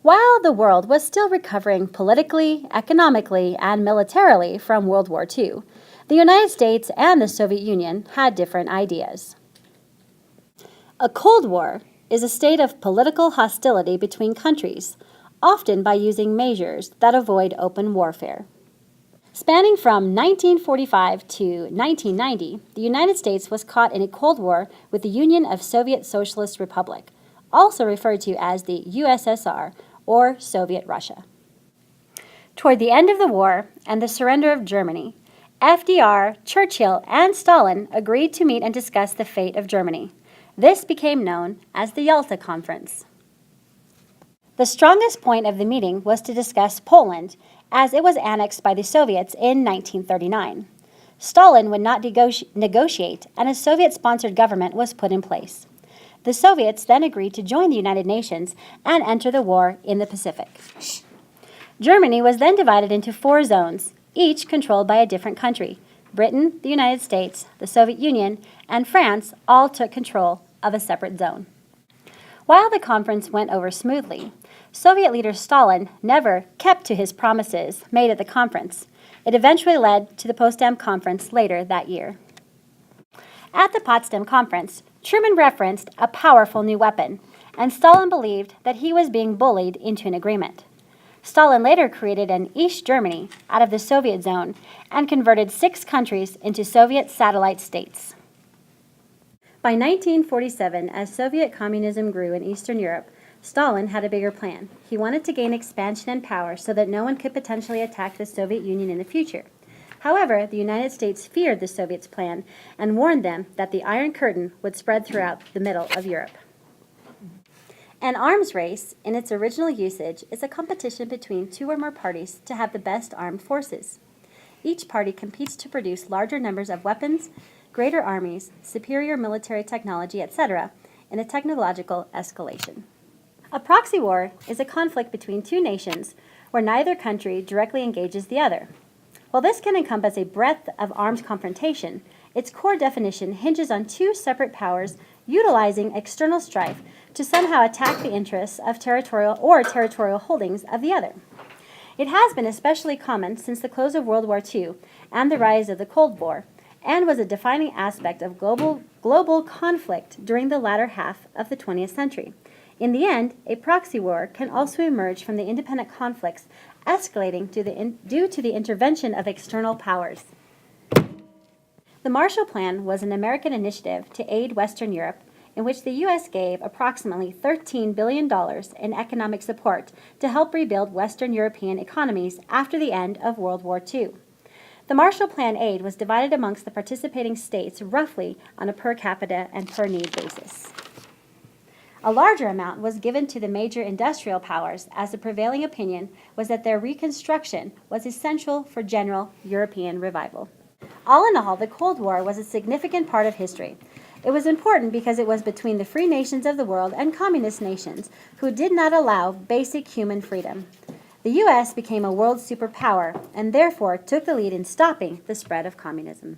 While the world was still recovering politically, economically, and militarily from World War II, the United States and the Soviet Union had different ideas. A Cold War is a state of political hostility between countries, often by using measures that avoid open warfare. Spanning from 1945 to 1990, the United States was caught in a Cold War with the Union of Soviet Socialist Republic, also referred to as the USSR or Soviet Russia. Toward the end of the war and the surrender of Germany, FDR, Churchill, and Stalin agreed to meet and discuss the fate of Germany. This became known as the Yalta Conference. The strongest point of the meeting was to discuss Poland, as it was annexed by the Soviets in 1939. Stalin would not negotiate, and a Soviet-sponsored government was put in place. The Soviets then agreed to join the United Nations and enter the war in the Pacific. Germany was then divided into 4 zones, each controlled by a different country. Britain, the United States, the Soviet Union, and France all took control of a separate zone. While the conference went over smoothly, Soviet leader Stalin never kept to his promises made at the conference. It eventually led to the Potsdam Conference later that year. At the Potsdam Conference, Truman referenced a powerful new weapon, and Stalin believed that he was being bullied into an agreement. Stalin later created an East Germany out of the Soviet zone and converted 6 countries into Soviet satellite states. By 1947, as Soviet communism grew in Eastern Europe, Stalin had a bigger plan. He wanted to gain expansion and power so that no one could potentially attack the Soviet Union in the future. However, the United States feared the Soviets' plan and warned them that the Iron Curtain would spread throughout the middle of Europe. An arms race, in its original usage, is a competition between 2 or more parties to have the best armed forces. Each party competes to produce larger numbers of weapons, greater armies, superior military technology, etc., in a technological escalation. A proxy war is a conflict between 2 nations where neither country directly engages the other. While this can encompass a breadth of armed confrontation, its core definition hinges on 2 separate powers utilizing external strife to somehow attack the interests of territorial holdings of the other. It has been especially common since the close of World War II and the rise of the Cold War, and was a defining aspect of global conflict during the latter half of the 20th century. In the end, a proxy war can also emerge from the independent conflicts escalating due to the intervention of external powers. The Marshall Plan was an American initiative to aid Western Europe, in which the U.S. gave approximately $13 billion in economic support to help rebuild Western European economies after the end of World War II. The Marshall Plan aid was divided amongst the participating states roughly on a per capita and per need basis. A larger amount was given to the major industrial powers, as the prevailing opinion was that their reconstruction was essential for general European revival. All in all, the Cold War was a significant part of history. It was important because it was between the free nations of the world and communist nations who did not allow basic human freedom. The U.S. became a world superpower and therefore took the lead in stopping the spread of communism.